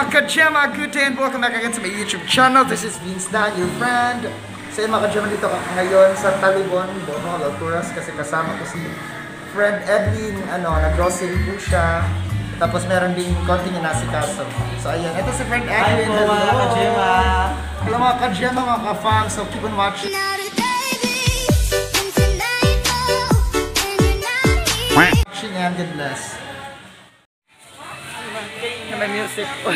mga ka-Gemma, good day and welcome back again to my YouTube channel. This is Vince Dan, your friend. So yun mga ka-Gemma, dito ka ngayon sa Talibon, Bono, Alturas, kasi kasama ko si friend Edwin, nag-grocery po siya. Tapos meron din konting inasikaso. So ayan, ito si friend Edwin. Hi po mga ka-Gemma. Hello mga ka-Gemma, mga ka-fans, so keep on watching. Watching and God bless. May music po.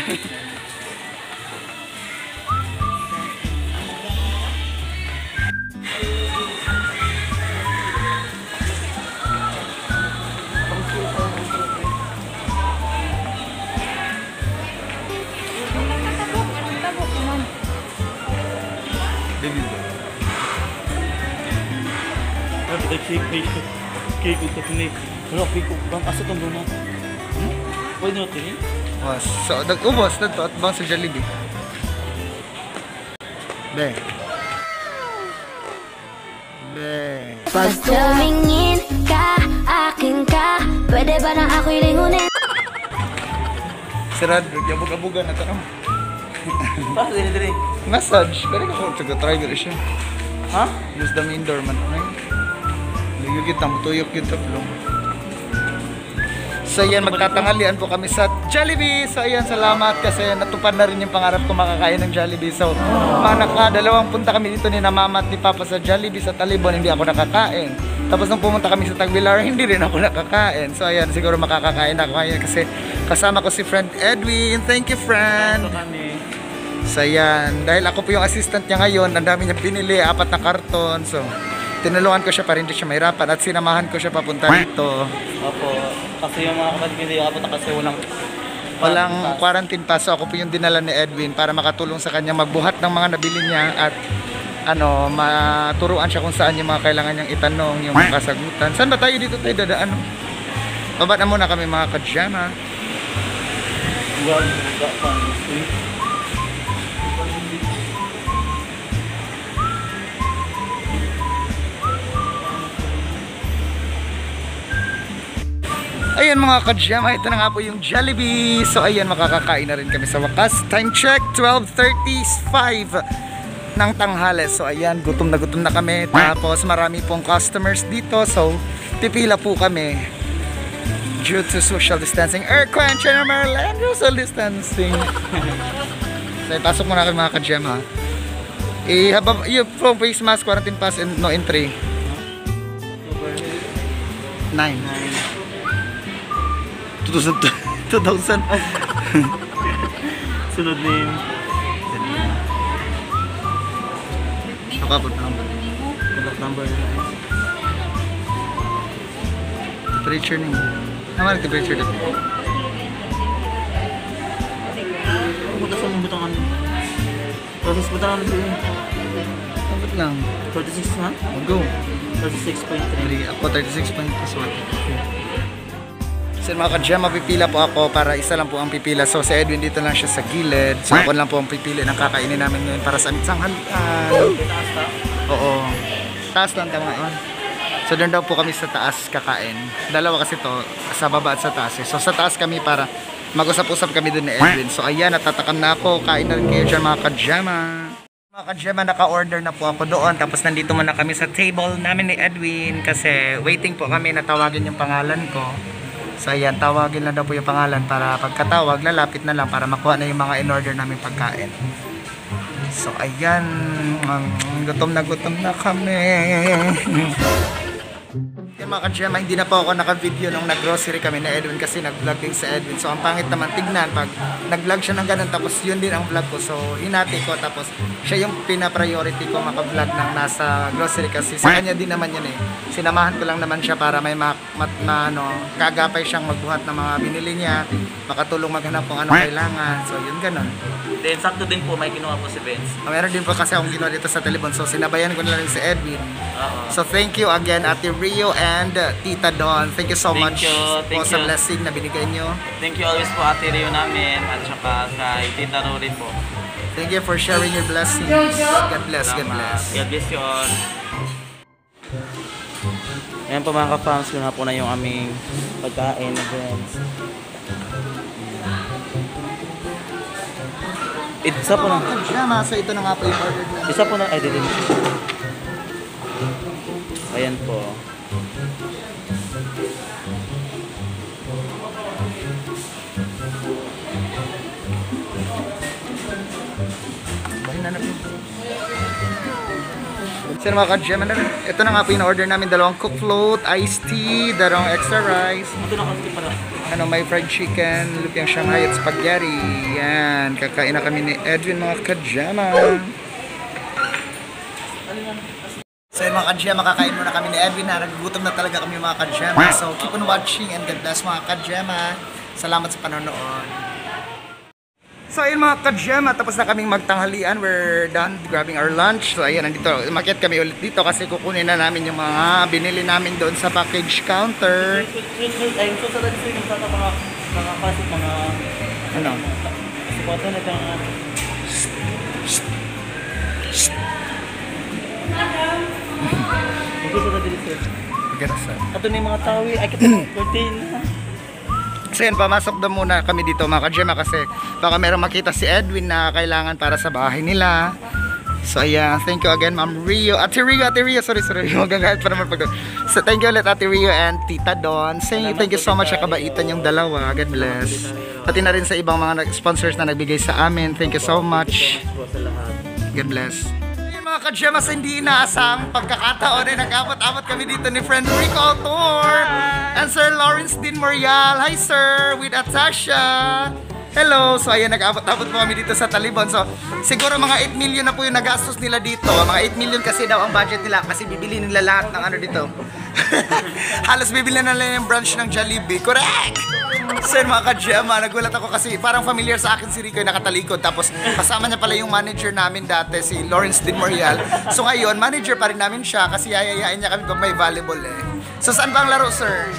Cake untuk ini. Kalau pikuk bang asa tong donut. Pwede natin ini? So, nag-ubos na to at bang sa Jollibee. Be. Pag tumingin ka, akin ka, pwede ba na ako'y lingunin? Si Rodrigo, yabog-abugan na ito naman. Pas ini. Massage. Pwede ka kung try ko siya. Ha? Use the main door man. Ligyo kita, matuyok kita plong. So yan, magtatangalian po kami sa Jollibee. So ayan, salamat kasi natupad na rin yung pangarap ko makakain ng Jollibee. So dalawang punta kami dito ni na mama at ni papa sa Jollibee sa Talibon, hindi ako nakakain. Tapos nung pumunta kami sa Tagbilar, hindi rin ako nakakain. So ayan, siguro makakakain ako ngayon kasi kasama ko si friend Edwin. Thank you, friend. So ayan, dahil ako po yung assistant niya ngayon, ang dami niya pinili, 4 na karton. So tinulungan ko siya para hindi siya mahirapan at sinamahan ko siya papunta dito. Opo, kasi yung mga kapatid hindi ako kasi walang quarantine pass. So ako po yung dinala ni Edwin para makatulong sa kanya magbuhat ng mga nabili niya at maturuan siya kung saan yung mga kailangan niyang itanong, yung mga kasagutan. Saan ba tayo dito tayo dadaan? Baba na muna kami mga ka-Gemma. Ayan mga ka-Gemma, ito na nga po yung Jollibee. So ayan, makakakain na rin kami sa wakas. Time check, 12:35 ng tanghali. So ayan, gutom na kami. Tapos marami pong customers dito. So pipila po kami due to social distancing. Quench and Maryland, social distancing. So pasok muna kami mga ka-Gemma. Yung from face mask, quarantine pass, and no entry. 9. 2,000. Sunod din. Nakapot number. Contact number. Temperature niyo. Naman ang temperature dito. Pumunta sa mga butangan. Process butangan dito. Kapot lang. 36 ha? Go. 36.3. Ako 36.1. So mga ka-Gemma, pipila po ako para isa lang po ang pipila. So si Edwin dito lang siya sa gilid. So ako lang po ang pipili ng kakainin namin ngayon para sa amitsang halian. Oo. Taas lang tama yun. So doon daw po kami sa taas kakain. Dalawa kasi to, sa baba at sa taas. So sa taas kami para mag-usap-usap kami doon ni Edwin. So ayan, natatakam na ako. Kain na rin kayo dyan mga ka-Gemma. Mga ka-Gemma, naka-order na po ako doon. Tapos nandito muna kami sa table namin ni Edwin. Kasi waiting po kami na tawagin yung pangalan ko. So ayan, tawagin lang daw po yung pangalan para pagkatawag, lalapit na lang para makuha na yung mga in-order namin pagkain. So ayan, gutom na kami. Yan mga ka-Gemma, hindi na po ako naka-video nung nag-grocery kami na Edwin kasi nag-vlog din sa Edwin. So ang pangit naman tignan pag nag-vlog siya ng ganun tapos yun din ang vlog ko. So hinati ko tapos siya yung pina-priority ko maka-vlog ng nasa grocery kasi sa kanya din naman yun eh. Sinamahan ko lang naman siya para may kagapay siyang magbuhat ng mga binili niya, makatulong maghanap kung anong kailangan. So yun ganun. Then sakto din po may ginawa po si Vince. Meron din po kasi akong ginawa dito sa Talibon. So sinabayan ko na rin si Edwin. So thank you again Ate Rio and Tita Dawn. Thank you so much po sa blessing na binigay nyo. Thank you always po Ate Rio namin at saka kay Tita Rory po. Thank you for sharing your blessings. God bless, God bless. God bless you all. Ayan po mga ka-fans, yun na po na yung aming pagkain na friends. Isa po na. Kajama. So ito na nga po yung order na. Isa po na. Ay, dito. Ayan po. So mga ka-gem, ito na nga po yung order namin. Dalawang cook float, iced tea, dalawang extra rice. Ito na kasi para. May fried chicken, lupiang Shanghai at spaghetti. Yan, kakain na kami ni Edwin mga ka-gema. So yung mga ka-gema, kakain muna kami ni Edwin na nagugutom na talaga kami mga ka-gema. So keep on watching and God bless mga ka-gema. Salamat sa panonood. So ayun mga ka-gema, tapos na kaming magtanghalian. We're done grabbing our lunch. So ayun, nandito, umakyat kami ulit dito kasi kukunin na namin yung mga binili namin doon sa package counter. Ayun, so sa dito yung mga pasok, mga... Ano? Suporta na itong... Ito sa dito. Garasan. Ito na yung mga tawi. Ay, kita ng 14. So yun, pamasok na muna kami dito mga ka-gema kasi baka meron makita si Edwin na kailangan para sa bahay nila. So ayan, thank you again Ma'am Rio. Ate Rio, sorry. Magagahit pa naman pag... So thank you ulit Ate Rio and Tita Don. Thank you so much sa kabaitan yung dalawa. God bless. Pati na rin sa ibang mga sponsors na nagbigay sa amin. Thank you so much. God bless. Mga ka-gema, sa hindi inaasang pagkakataon ay nag-abot-abot kami dito ni friend Rico Autor and Sir Lawrence Dean Morial. Hi sir, with Atasha. Hello. So ayan, nag-abot-abot po kami dito sa Talibon. So siguro mga 8 million na po yung nagastos nila dito. Mga 8 million kasi daw ang budget nila kasi bibili nila lahat ng ano dito. Halos bibili na nila yung branch ng Jollibee. Correct! So yun mga ka-gema, nagulat ako kasi parang familiar sa akin si Rico yung nakatalikod. Tapos kasama niya pala yung manager namin dati, si Lawrence Dean Morial. So ngayon, manager pa rin namin siya kasi yayayain niya kami kung may volleyball eh. So saan ba ang laro, sir?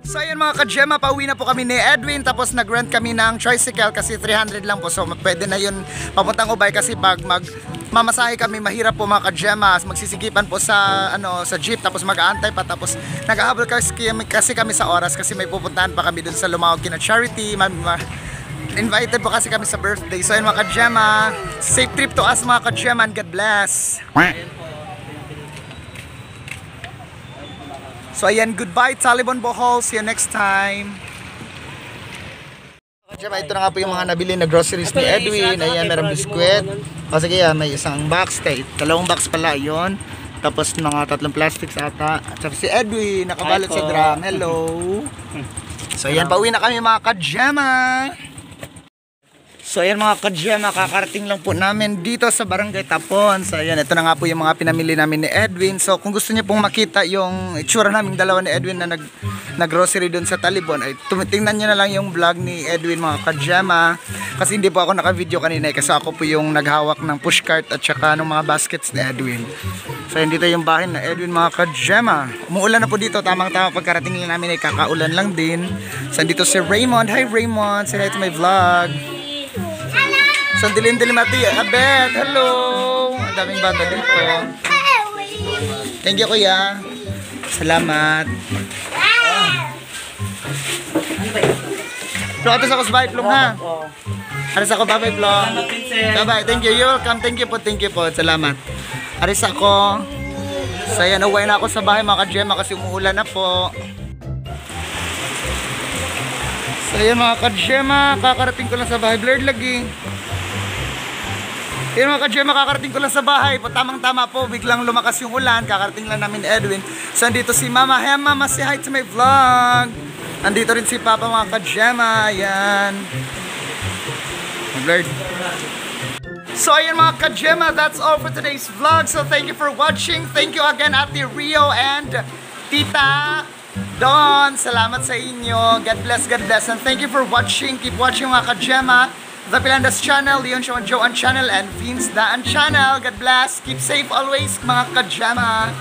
So ayun mga ka-gema, pauwi na po kami ni Edwin tapos nag-rent kami ng tricycle kasi 300 lang po. So pwede na yun papuntang Ubay kasi pag mamasahe kami mahirap po mga ka-gema. Magsisikipan po sa sa jeep tapos mag-aantay pa tapos naghahabol kasi kami sa oras kasi may pupuntahan pa kami dun sa Lumawag kina Charity. Invited po kasi kami sa birthday. So ayun mga ka-gema, safe trip to us mga ka-gema and God bless. So ayan, goodbye Talibon Bohol. See you next time. Ito na nga po yung mga nabili na groceries ni Edwin. Ayan, meron biskwit. O sige, may isang box. Dalawang box pala yun. Tapos mga 3 plastics ata. At si Edwin, nakabalot sa drum. Hello. So ayan, pauwi na kami mga ka-gema. So ayan mga ka-gema, kakarating lang po namin dito sa Barangay Tapon. So ayan, ito na nga po yung mga pinamili namin ni Edwin. So kung gusto niyo pong makita yung itsura naming dalawa ni Edwin na nag-grocery doon sa Talibon, ay tingnan niyo na lang yung vlog ni Edwin mga ka-gema. Kasi hindi po ako naka-video kanina kasi ako po yung naghawak ng pushcart at saka ng mga baskets ni Edwin. So ayan, dito yung bahay na Edwin mga ka-gema. Umuulan na po dito, tamang-tama pagkarating lang namin ay kakaulan lang din. So dito si Raymond. Hi Raymond, say hi to my vlog. So dilim-dilim ati, Abet, hello! Ang daming bata dito. Thank you kuya. Salamat. Plong, atas ako sa bahay, Plong ha. Aris ako, bye-bye Plong. Bye-bye, thank you, you're welcome. Thank you po, salamat. Aris ako. So yan, uwi na ako sa bahay mga ka-gema kasi umuulan na po. So yan mga ka-gema, kakarating ko lang sa bahay. Blurred lagi. Yan mga ka-gema, kakarating ko lang sa bahay. Tamang-tama po, biglang lumakas yung ulan. Kakarating lang namin Edwin. So andito si Mama. Hey Mama, say hi to my vlog. Andito rin si Papa mga ka-gema. Ayan. Blurred. So ayun mga ka-gema, that's all for today's vlog. So thank you for watching. Thank you again Ate Rio and Tita Don. Salamat sa inyo. God bless, God bless. And thank you for watching. Keep watching mga ka-gema. The Pilandas Channel, Leon Show and Joan Channel, and Vince Daan Channel. God bless. Keep safe always mga ka-gema.